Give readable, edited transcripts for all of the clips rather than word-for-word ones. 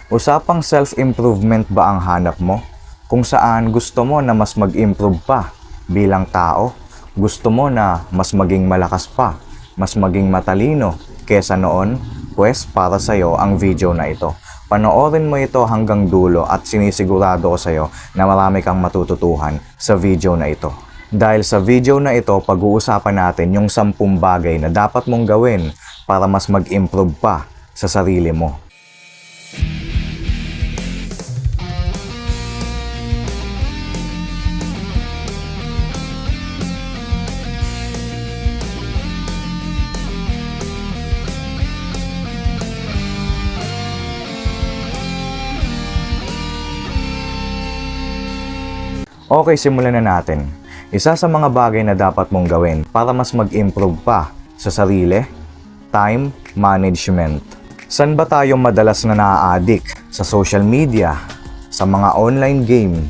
Usapang self-improvement ba ang hanap mo? Kung saan gusto mo na mas mag-improve pa bilang tao, gusto mo na mas maging malakas pa, mas maging matalino kesa noon, pues para sa'yo ang video na ito. Panoorin mo ito hanggang dulo at sinisigurado ko sa'yo na marami kang matututuhan sa video na ito. Dahil sa video na ito, pag-uusapan natin yung 10 bagay na dapat mong gawin para mas mag-improve pa sa sarili mo. Okay, simulan na natin. Isa sa mga bagay na dapat mong gawin para mas mag-improve pa sa sarili, time management. San ba tayo madalas na naa-addict? Sa social media, sa mga online game,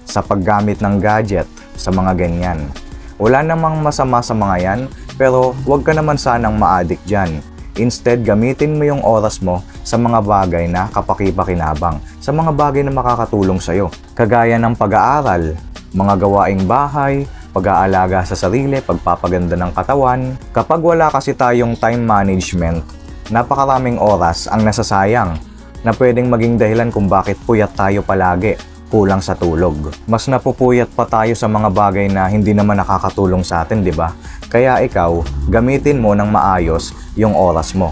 sa paggamit ng gadget, sa mga ganyan. Wala namang masama sa mga yan, pero huwag ka naman sanang ma-addict dyan. Instead, gamitin mo yung oras mo sa mga bagay na kapaki-pakinabang, sa mga bagay na makakatulong sa'yo. Kagaya ng pag-aaral, mga gawaing bahay, pag-aalaga sa sarili, pagpapaganda ng katawan. Kapag wala kasi tayong time management, napakaraming oras ang nasasayang na pwedeng maging dahilan kung bakit puyat tayo palagi, kulang sa tulog. Mas napupuyat pa tayo sa mga bagay na hindi naman nakakatulong sa atin, di ba? Kaya ikaw, gamitin mo ng maayos yung oras mo.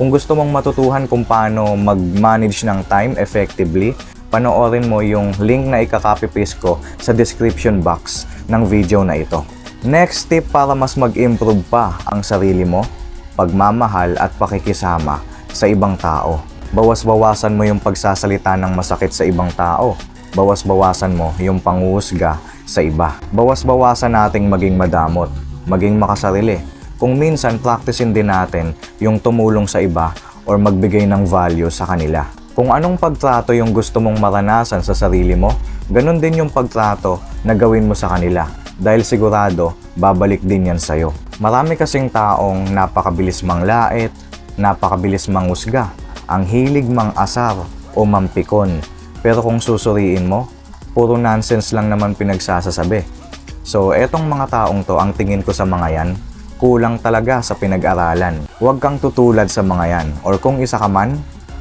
Kung gusto mong matutuhan kung paano mag-manage ng time effectively, panoorin mo yung link na ikaka-copy-paste ko sa description box ng video na ito. Next tip para mas mag-improve pa ang sarili mo, pagmamahal at pakikisama sa ibang tao. Bawas-bawasan mo yung pagsasalita ng masakit sa ibang tao. Bawas-bawasan mo yung panghuhusga sa iba. Bawas-bawasan nating maging madamot, maging makasarili. Kung minsan, practicein din natin yung tumulong sa iba or magbigay ng value sa kanila. Kung anong pagtrato yung gusto mong maranasan sa sarili mo, ganun din yung pagtrato na gawin mo sa kanila. Dahil sigurado, babalik din yan sa'yo. Marami kasing taong napakabilis manglait, napakabilis manghusga, ang hilig mang-asar o mampikon. Pero kung susuriin mo, puro nonsense lang naman pinagsasasabi. So, etong mga taong to, ang tingin ko sa mga yan, kulang talaga sa pinag-aralan. Huwag kang tutulad sa mga yan. Or kung isa ka man,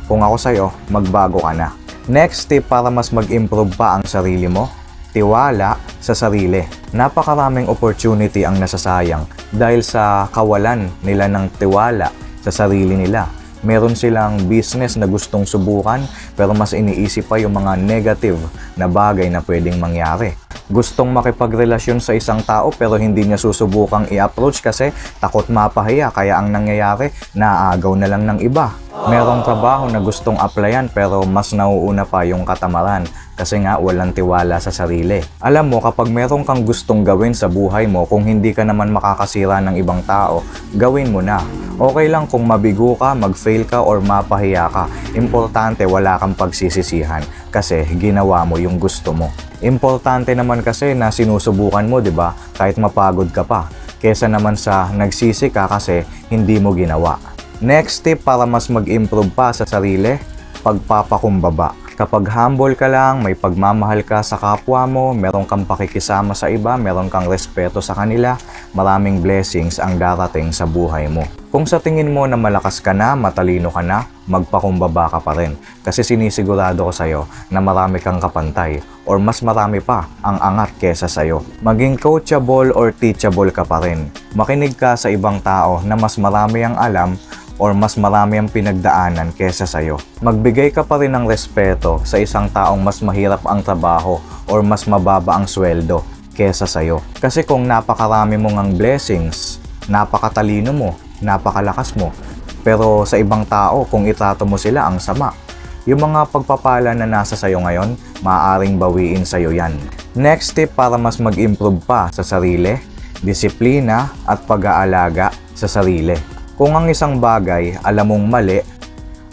kung ako sa'yo, magbago ka na. Next tip para mas mag-improve pa ang sarili mo, tiwala sa sarili. Napakaraming opportunity ang nasasayang dahil sa kawalan nila ng tiwala sa sarili nila. Meron silang business na gustong subukan pero mas iniisip pa yung mga negative na bagay na pwedeng mangyari. Gustong makipagrelasyon sa isang tao pero hindi niya susubukang i-approach kasi takot mapahiya kaya ang nangyayari, naaagaw na lang ng iba. Merong trabaho na gustong applyan pero mas nauuna pa yung katamaran kasi nga walang tiwala sa sarili. Alam mo, kapag meron kang gustong gawin sa buhay mo, kung hindi ka naman makakasira ng ibang tao, gawin mo na. Okay lang kung mabigo ka, mag-fail ka or mapahiya ka. Importante wala kang pagsisisihan kasi ginawa mo yung gusto mo. Importante naman kasi na sinusubukan mo, 'di ba? Kahit mapagod ka pa. Kesa naman sa nagsisi ka kasi hindi mo ginawa. Next tip para mas mag-improve pa sa sarili, pagpapakumbaba. Kapag humble ka lang, may pagmamahal ka sa kapwa mo, meron kang pakikisama sa iba, meron kang respeto sa kanila, maraming blessings ang darating sa buhay mo. Kung sa tingin mo na malakas ka na, matalino ka na, magpakumbaba ka pa rin. Kasi sinisigurado ko sa'yo na marami kang kapantay or mas marami pa ang angat kesa sa'yo. Maging coachable or teachable ka pa rin. Makinig ka sa ibang tao na mas marami ang alam or mas marami ang pinagdaanan kesa sa'yo. Magbigay ka pa rin ng respeto sa isang taong mas mahirap ang trabaho or mas mababa ang sweldo kesa sa'yo. Kasi kung napakarami mong ang blessings, napakatalino mo, napakalakas mo, pero sa ibang tao kung itrato mo sila ang sama, yung mga pagpapala na nasa sa'yo ngayon, maaaring bawiin sa'yo yan. Next tip para mas mag-improve pa sa sarili, disiplina at pag-aalaga sa sarili. Kung ang isang bagay, alam mong mali,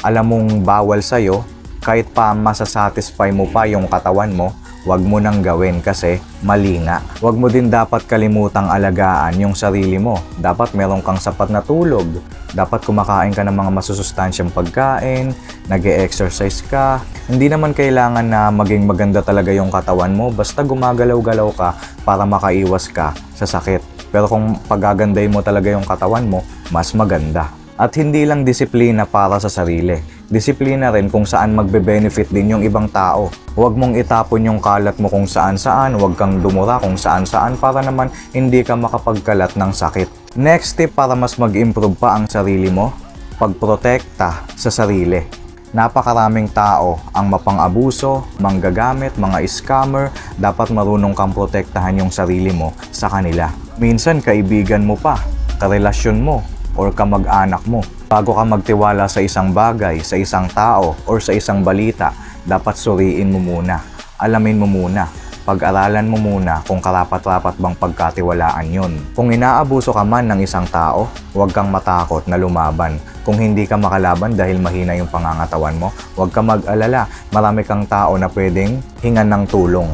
alam mong bawal sa'yo, kahit pa masasatisfy mo pa yung katawan mo, wag mo nang gawin kasi mali nga. Wag mo din dapat kalimutang alagaan yung sarili mo. Dapat meron kang sapat na tulog. Dapat kumakain ka ng mga masusustansyang pagkain, nag-e-exercise ka. Hindi naman kailangan na maging maganda talaga yung katawan mo, basta gumagalaw-galaw ka para makaiwas ka sa sakit. Pero kung pagaganday mo talaga yung katawan mo, mas maganda. At hindi lang disiplina para sa sarili. Disiplina rin kung saan magbe-benefit din yung ibang tao. Huwag mong itapon yung kalat mo kung saan-saan, huwag kang dumura kung saan-saan para naman hindi ka makapagkalat ng sakit. Next tip para mas mag-improve pa ang sarili mo, pagprotekta sa sarili. Napakaraming tao ang mapang-abuso, manggagamit, mga scammer, dapat marunong kang protektahan yung sarili mo sa kanila. Minsan kaibigan mo pa, karelasyon mo, or kamag-anak mo. Bago ka magtiwala sa isang bagay, sa isang tao, or sa isang balita, dapat suriin mo muna. Alamin mo muna. Pag-aralan mo muna kung karapat-rapat bang pagkatiwalaan yun. Kung inaabuso ka man ng isang tao, huwag kang matakot na lumaban. Kung hindi ka makalaban dahil mahina yung pangangatawan mo, huwag kang mag-alala. Marami kang tao na pwedeng hingan ng tulong.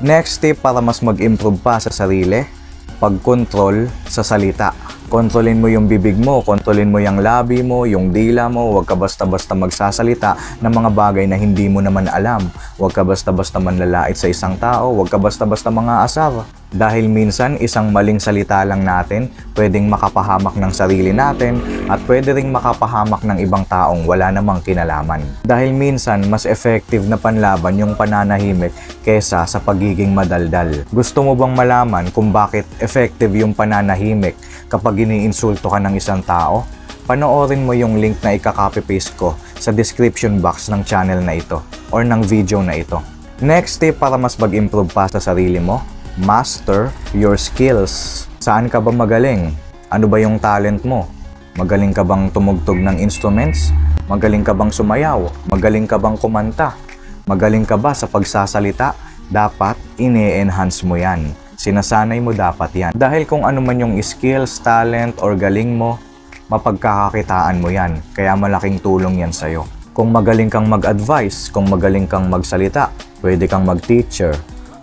Next tip para mas mag-improve pa sa sarili, pag-control sa salita. Kontrolin mo yung bibig mo, kontrolin mo yung labi mo, yung dila mo, huwag ka basta-basta magsasalita ng mga bagay na hindi mo naman alam. Huwag ka basta-basta manlalait sa isang tao, huwag ka basta-basta mga asar. Dahil minsan, isang maling salita lang natin, pwedeng makapahamak ng sarili natin at pwede ring makapahamak ng ibang taong wala namang kinalaman. Dahil minsan, mas effective na panlaban yung pananahimik kesa sa pagiging madaldal. Gusto mo bang malaman kung bakit effective yung pananahimik kapag iniinsulto ka ng isang tao? Panoorin mo yung link na ikaka-copy-paste ko sa description box ng channel na ito or ng video na ito. Next tip para mas mag-improve pa sa sarili mo, master your skills. Saan ka ba magaling? Ano ba yung talent mo? Magaling ka bang tumugtog ng instruments? Magaling ka bang sumayaw? Magaling ka bang kumanta? Magaling ka ba sa pagsasalita? Dapat ine-enhance mo yan. Sinasanay mo dapat yan. Dahil kung ano man yung skills, talent, or galing mo, mapagkakakitaan mo yan. Kaya malaking tulong yan sa'yo. Kung magaling kang mag-advise, kung magaling kang magsalita, pwede kang mag-teacher.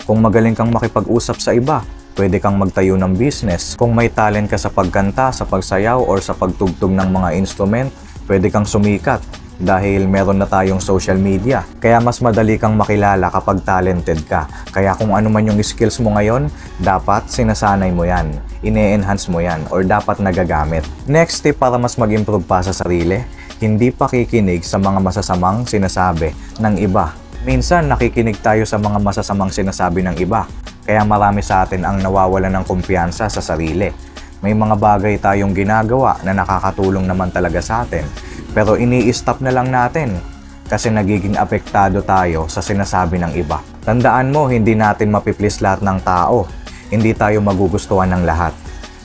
Kung magaling kang makipag-usap sa iba, pwede kang magtayo ng business. Kung may talent ka sa pagkanta, sa pagsayaw, or sa pagtugtog ng mga instrument, pwede kang sumikat dahil meron na tayong social media. Kaya mas madali kang makilala kapag talented ka. Kaya kung ano man yung skills mo ngayon, dapat sinasanay mo yan, ine-enhance mo yan, or dapat nagagamit. Next tip para mas mag-improve pa sa sarili, hindi pakikinig sa mga masasamang sinasabi ng iba. Minsan nakikinig tayo sa mga masasamang sinasabi ng iba, kaya marami sa atin ang nawawalan ng kumpiyansa sa sarili. May mga bagay tayong ginagawa na nakakatulong naman talaga sa atin, pero ini-stop na lang natin kasi nagiging apektado tayo sa sinasabi ng iba. Tandaan mo, hindi natin mapiplease lahat ng tao, hindi tayo magugustuhan ng lahat.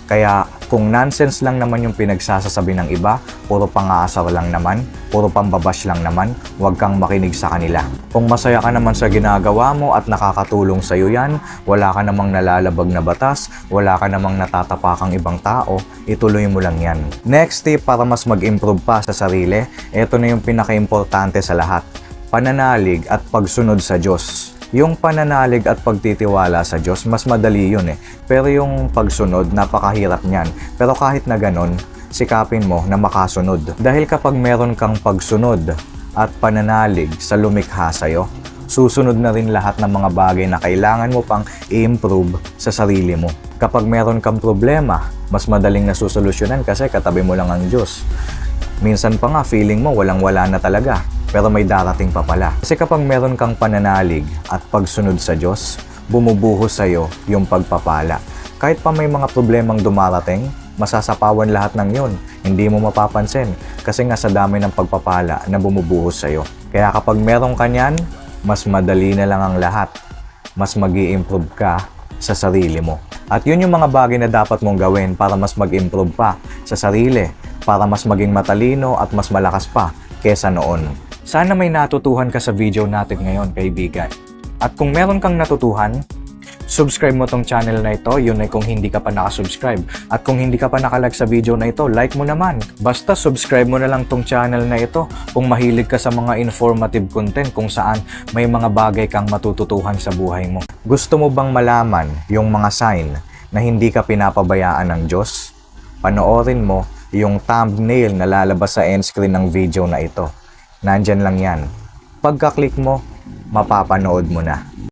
Kaya kung nonsense lang naman yung pinagsasasabi ng iba, puro pang-aasar lang naman, puro pambabash lang naman, huwag kang makinig sa kanila. Kung masaya ka naman sa ginagawa mo at nakakatulong sa'yo yan, wala ka namang nalalabag na batas, wala ka namang natatapakang ibang tao, ituloy mo lang yan. Next tip para mas mag-improve pa sa sarili, ito na yung pinaka-importante sa lahat, pananalig at pagsunod sa Diyos. Yung pananalig at pagtitiwala sa Diyos, mas madali yun eh. Pero yung pagsunod, napakahirap niyan. Pero kahit na ganon, sikapin mo na makasunod. Dahil kapag meron kang pagsunod at pananalig sa lumikha sa'yo, susunod na rin lahat ng mga bagay na kailangan mo pang i-improve sa sarili mo. Kapag meron kang problema, mas madaling nasusolusyonan kasi katabi mo lang ang Diyos. Minsan pa nga, feeling mo walang-wala na talaga. Pero may darating pa pala. Kasi kapag meron kang pananalig at pagsunod sa Diyos, bumubuhos sa'yo yung pagpapala. Kahit pa may mga problemang dumarating, masasapawan lahat ng yun. Hindi mo mapapansin kasi nga sa dami ng pagpapala na bumubuhos sa'yo. Kaya kapag meron ka niyan, mas madali na lang ang lahat. Mas mag-i-improve ka sa sarili mo. At yun yung mga bagay na dapat mong gawin para mas mag-improve pa sa sarili, para mas maging matalino at mas malakas pa kesa noon. Sana may natutuhan ka sa video natin ngayon, kaibigan. At kung meron kang natutuhan, Subscribe mo tong channel na ito, yun ay kung hindi ka pa nakasubscribe. At kung hindi ka pa nakalike sa video na ito, like mo naman. Basta subscribe mo na lang tong channel na ito kung mahilig ka sa mga informative content kung saan may mga bagay kang matututuhan sa buhay mo. Gusto mo bang malaman yung mga sign na hindi ka pinapabayaan ng Diyos? Panoorin mo yung thumbnail na lalabas sa end screen ng video na ito. Nandyan lang yan. Pagka-click mo, mapapanood mo na.